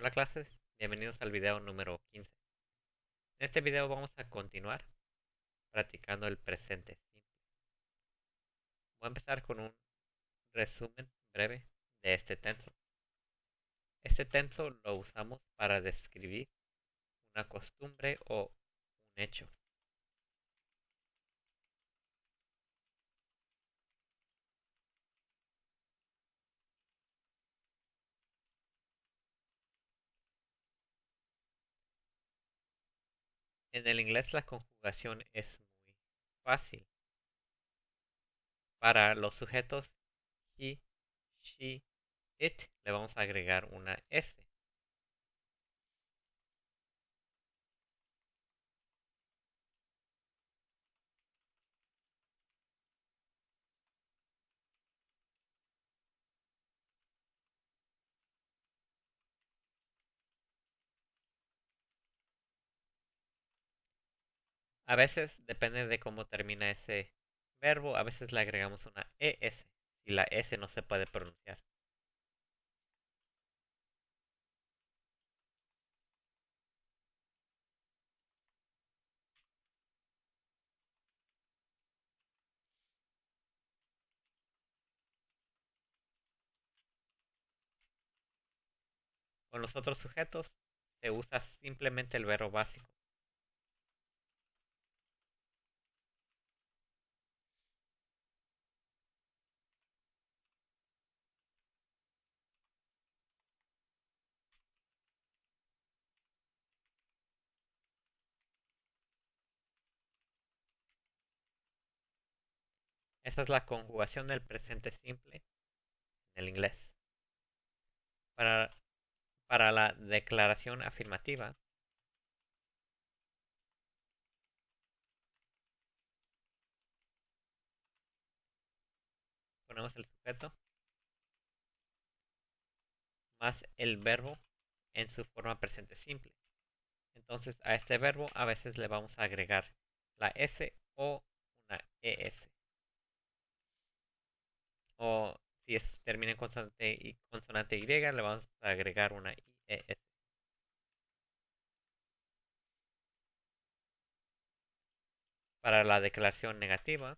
Hola clases, bienvenidos al video número 15. En este video vamos a continuar practicando el presente simple. Voy a empezar con un resumen breve de este tenso. Este tenso lo usamos para describir una costumbre o un hecho. En el inglés la conjugación es muy fácil. Para los sujetos he, she, it le vamos a agregar una S. A veces, depende de cómo termina ese verbo, a veces le agregamos una ES si la S no se puede pronunciar. Con los otros sujetos se usa simplemente el verbo básico. Esa es la conjugación del presente simple en el inglés. Para, para la declaración afirmativa, ponemos el sujeto más el verbo en su forma presente simple. Entonces a este verbo a veces le vamos a agregar la S o una ES. O si termina en consonante Y, le vamos a agregar una IES. Para la declaración negativa,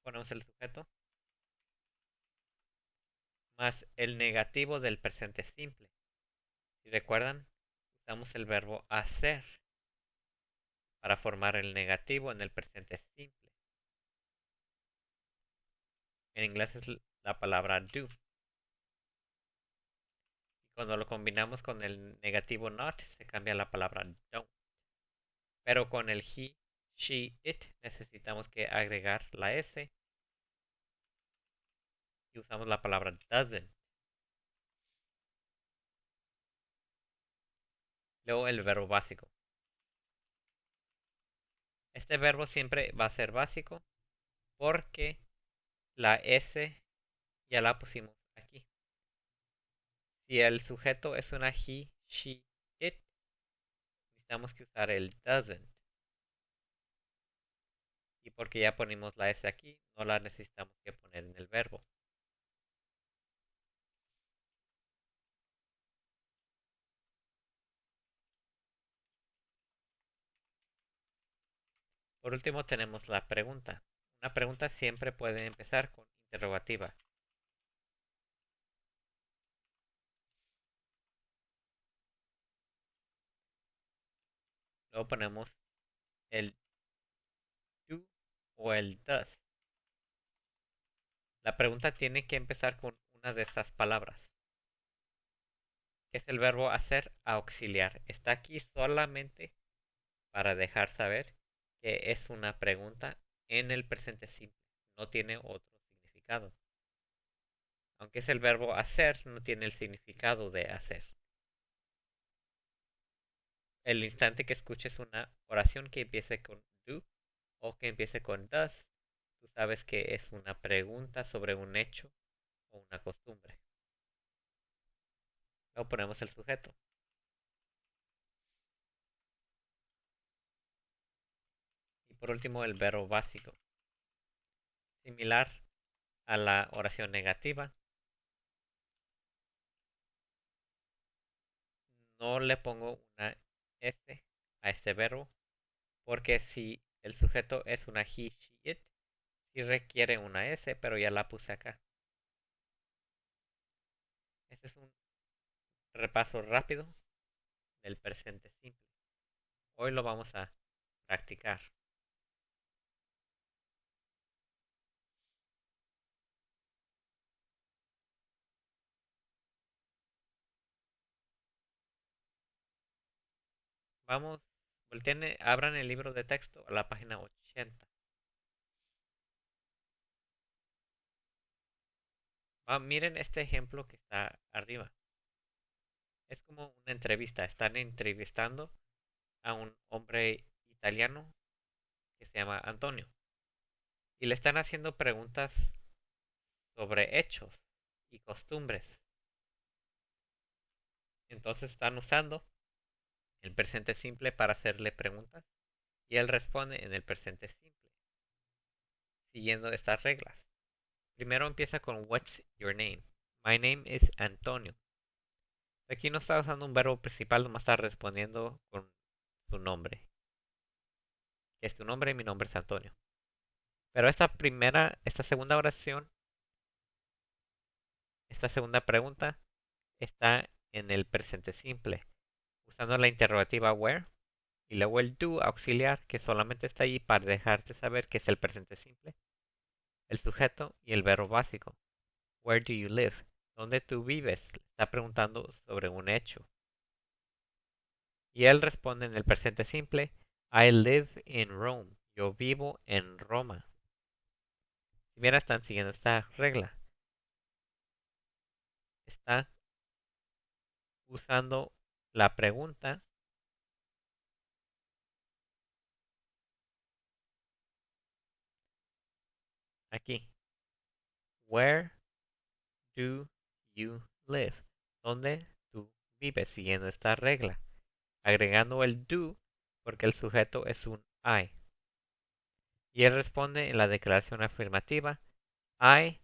ponemos el sujeto más el negativo del presente simple. Si recuerdan, usamos el verbo hacer para formar el negativo en el presente simple. En inglés es la palabra do. Y cuando lo combinamos con el negativo not, se cambia la palabra don't. Pero con el he, she, it necesitamos que agregar la S y usamos la palabra doesn't. Luego el verbo básico. Este verbo siempre va a ser básico porque la S ya la pusimos aquí. Si el sujeto es una he, she, it, necesitamos que usar el doesn't. Y porque ya ponemos la S aquí, no la necesitamos que poner en el verbo. Por último tenemos la pregunta. Una pregunta siempre puede empezar con interrogativa. Luego ponemos el do o el does. La pregunta tiene que empezar con una de estas palabras. Es el verbo hacer auxiliar. Está aquí solamente para dejar saber que es una pregunta en el presente simple. No tiene otro significado. Aunque es el verbo hacer, no tiene el significado de hacer. El instante que escuches una oración que empiece con do o que empiece con does, tú sabes que es una pregunta sobre un hecho o una costumbre. Luego ponemos el sujeto. por último el verbo básico. Similar a la oración negativa, no le pongo una S a este verbo porque si el sujeto es una he, she, it, sí requiere una S, pero ya la puse acá. Este es un repaso rápido del presente simple. Hoy lo vamos a practicar. Vamos, abran el libro de texto a la página 80. Miren este ejemplo que está arriba. Es como una entrevista. Están entrevistando a un hombre italiano que se llama Antonio. Y le están haciendo preguntas sobre hechos y costumbres. Entonces están usando el presente simple para hacerle preguntas y él responde en el presente simple, siguiendo estas reglas. Primero empieza con What's your name? My name is Antonio. Aquí no está usando un verbo principal, nomás está respondiendo con su nombre. Es tu nombre y mi nombre es Antonio. Pero esta segunda oración, esta segunda pregunta está en el presente simple, usando la interrogativa where y luego el do auxiliar que solamente está ahí para dejarte saber que es el presente simple, el sujeto y el verbo básico. Where do you live? ¿Dónde tú vives? Está preguntando sobre un hecho. Y él responde en el presente simple, I live in Rome. Yo vivo en Roma. Si bien están siguiendo esta regla, está usando la pregunta aquí. Where do you live? ¿Dónde tú vives? Siguiendo esta regla. Agregando el do porque el sujeto es un I. Y él responde en la declaración afirmativa, I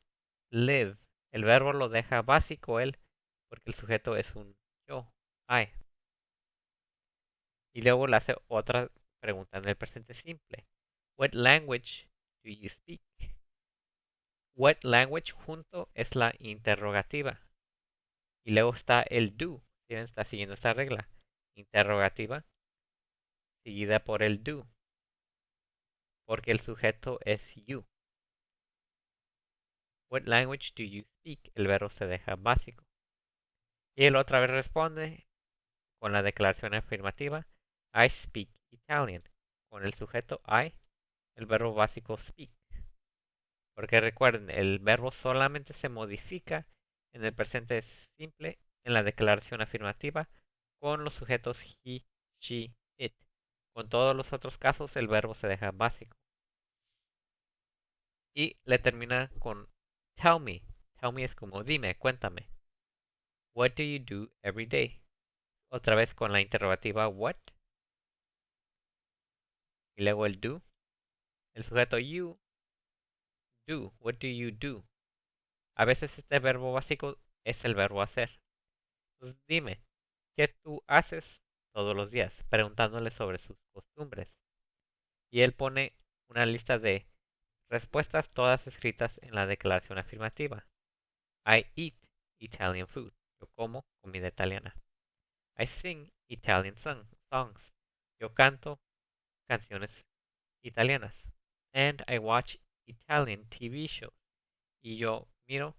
live. El verbo lo deja básico él porque el sujeto es un yo, I. Y luego le hace otra pregunta en el presente simple. What language do you speak? What language junto es la interrogativa. Y luego está el do. Está siguiendo esta regla. Interrogativa seguida por el do. Porque el sujeto es you. What language do you speak? El verbo se deja básico. Y él otra vez responde con la declaración afirmativa. I speak Italian. Con el sujeto I, el verbo básico speak. Porque recuerden, el verbo solamente se modifica en el presente simple en la declaración afirmativa con los sujetos he, she, it. Con todos los otros casos el verbo se deja básico. Y le termina con tell me. Tell me es como dime, cuéntame. What do you do every day? Otra vez con la interrogativa what. Y luego el do. El sujeto you do. What do you do? A veces este verbo básico es el verbo hacer. Entonces dime, ¿qué tú haces todos los días? Preguntándole sobre sus costumbres. Y él pone una lista de respuestas todas escritas en la declaración afirmativa. I eat Italian food. Yo como comida italiana. I sing Italian songs. Yo canto canciones italianas. And I watch Italian TV shows. Y yo miro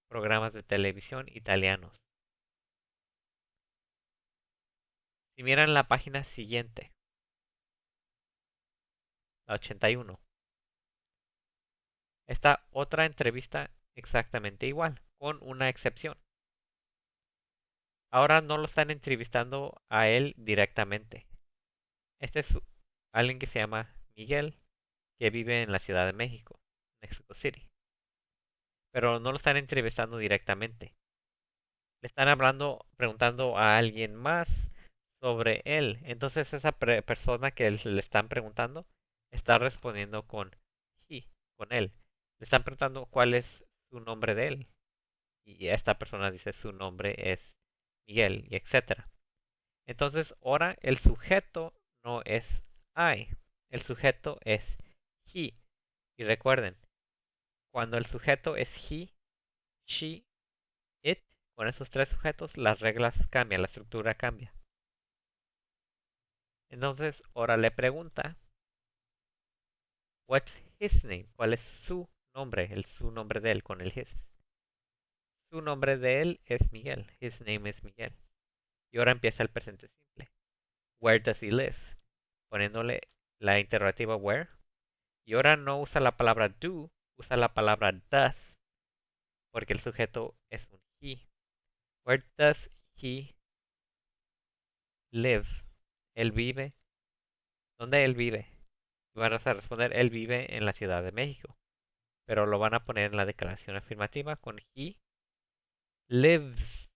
programas de televisión italianos. Si miran la página siguiente, la 81, está otra entrevista exactamente igual, con una excepción. Ahora no lo están entrevistando a él directamente. Este es alguien que se llama Miguel, que vive en la Ciudad de México, Mexico City. Pero no lo están entrevistando directamente. Le están preguntando a alguien más sobre él. Entonces esa persona que le están preguntando está respondiendo con he, con él. Le están preguntando cuál es su nombre de él. Y esta persona dice su nombre es Miguel, y etcétera. Entonces, ahora el sujeto no es I, el sujeto es he. Y recuerden, cuando el sujeto es he, she, it, con esos tres sujetos, las reglas cambian, la estructura cambia. Entonces, ahora le pregunta, what's his name? ¿Cuál es su nombre? Su nombre de él con el his. Su nombre de él es Miguel. His name is Miguel. Y ahora empieza el presente simple. Where does he live? Poniéndole la interrogativa where. Y ahora no usa la palabra do, usa la palabra does, porque el sujeto es un he. Where does he live? Él vive. ¿Dónde él vive? Y van a responder, él vive en la Ciudad de México. Pero lo van a poner en la declaración afirmativa con he lives.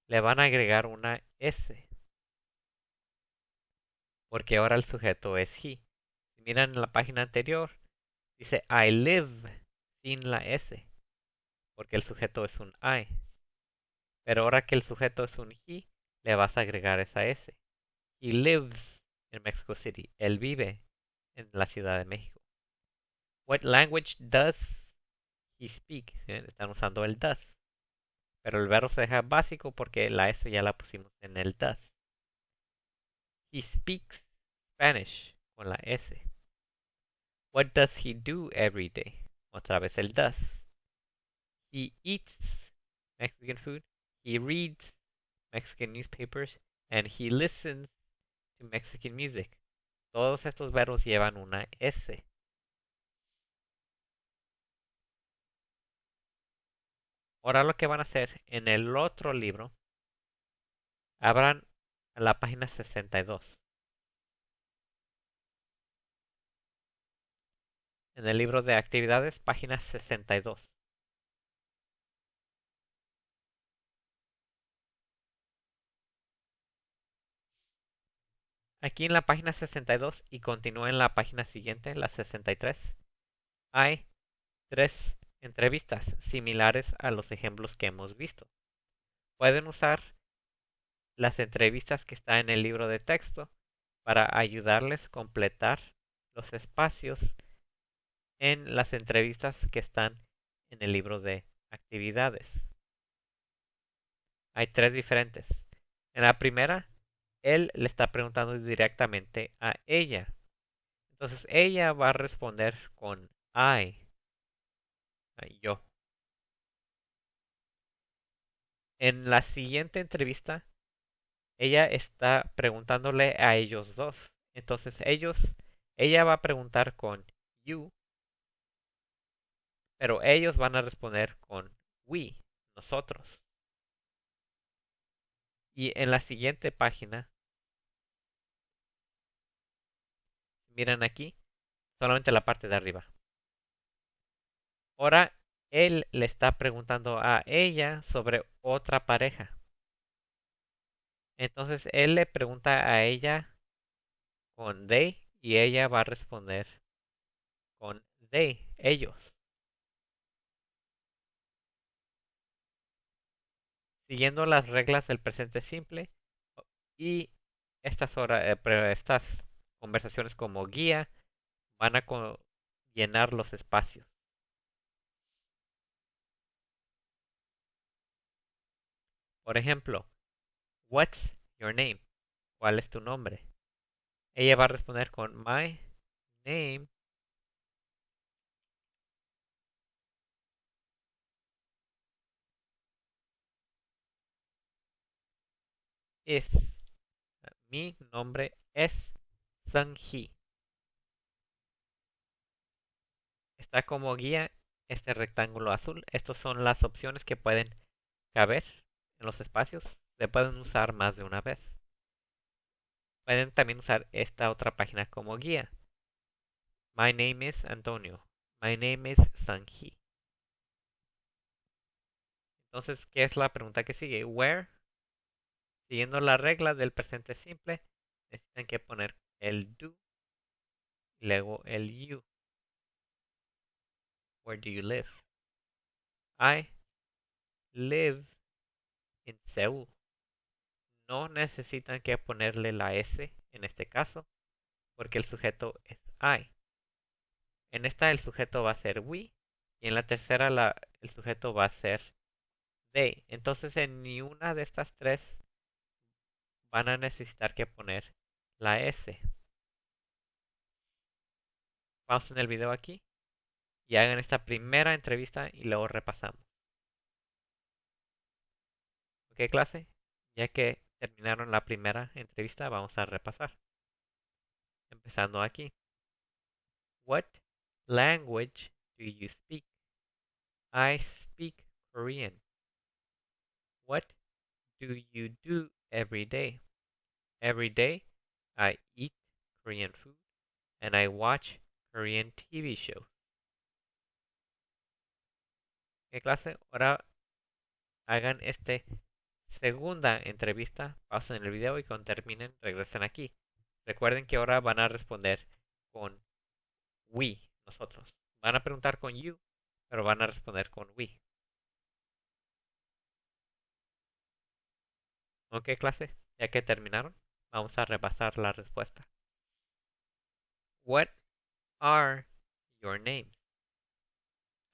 Le van a agregar una S, porque ahora el sujeto es he. Si miran en la página anterior, dice I live sin la S, porque el sujeto es un I. Pero ahora que el sujeto es un he, le vas a agregar esa S. He lives in Mexico City. Él vive en la Ciudad de México. What language does he speak? Están usando el does. Pero el verbo se deja básico porque la S ya la pusimos en el does. He speaks Spanish con la S. What does he do every day? Otra vez el does. He eats Mexican food. He reads Mexican newspapers. And he listens to Mexican music. Todos estos verbos llevan una S. Ahora lo que van a hacer en el otro libro, abran la página 62. En el libro de actividades, página 62. Aquí en la página 62 y continúa en la página siguiente, la 63, hay tres entrevistas similares a los ejemplos que hemos visto. Pueden usar las entrevistas que están en el libro de texto para ayudarles a completar los espacios en las entrevistas que están en el libro de actividades. Hay tres diferentes. En la primera, él le está preguntando directamente a ella. Entonces ella va a responder con I, yo. En la siguiente entrevista, ella está preguntándole a ellos dos. Entonces ella va a preguntar con you, pero ellos van a responder con we, nosotros. Y en la siguiente página, miren aquí, solamente la parte de arriba. Ahora él le está preguntando a ella sobre otra pareja. Entonces él le pregunta a ella con they y ella va a responder con they, ellos. Siguiendo las reglas del presente simple y estas conversaciones como guía van a llenar los espacios. Por ejemplo, what's your name? ¿Cuál es tu nombre? Ella va a responder con my name is. Mi nombre es Sung-hee. Está como guía este rectángulo azul. Estas son las opciones que pueden caber en los espacios. Se pueden usar más de una vez. Pueden también usar esta otra página como guía. My name is Antonio. My name is Sung-hee. Entonces, ¿qué es la pregunta que sigue? Where? Siguiendo la regla del presente simple, necesitan que poner el do y luego el you. Where do you live? I live in Seúl. No necesitan que ponerle la S en este caso, porque el sujeto es I. En esta el sujeto va a ser we, y en la tercera el sujeto va a ser they. Entonces en ni una de estas tres van a necesitar que poner la S. Pausen el video aquí y hagan esta primera entrevista y luego repasamos. ¿Ok, clase? Ya que terminaron la primera entrevista, vamos a repasar. Empezando aquí. What language do you speak? I speak Korean. What do you do every day? Every day I eat Korean food and I watch Korean TV shows. ¿Qué clase? Ahora hagan segunda entrevista, pausen el video y cuando terminen regresen aquí. Recuerden que ahora van a responder con we, nosotros. Van a preguntar con you, pero van a responder con we. ¿Ok, clase? Ya que terminaron, vamos a repasar la respuesta. What are your names?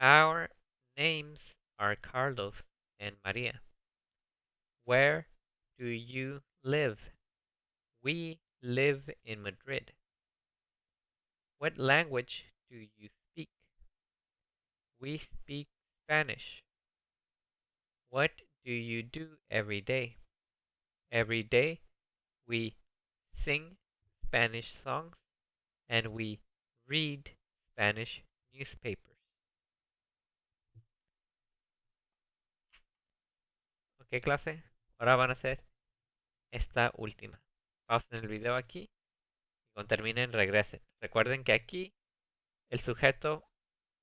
Our names are Carlos and Maria. Where do you live? We live in Madrid. What language do you speak? We speak Spanish. What do you do every day? Every day we sing Spanish songs and we read Spanish newspapers. ¿Ok, clase? Ahora van a hacer esta última. Pausen el video aquí y cuando terminen regresen. Recuerden que aquí el sujeto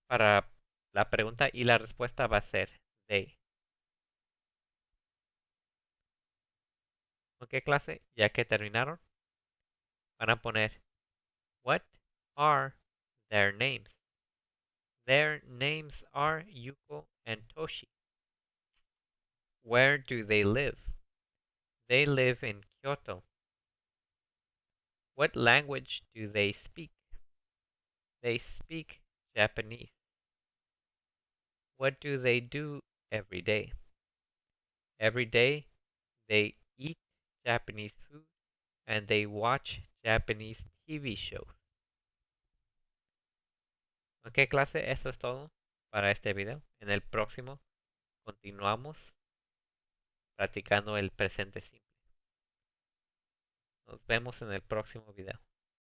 para la pregunta y la respuesta va a ser they. ¿Ok, clase? Ya que terminaron, van a poner what are their names? Their names are Yuko and Toshi. Where do they live? They live in Kyoto. What language do they speak? They speak Japanese. What do they do every day? Every day they eat Japanese food and they watch Japanese TV shows. Ok, clase, eso es todo para este video. En el próximo continuamos practicando el presente simple. Nos vemos en el próximo video.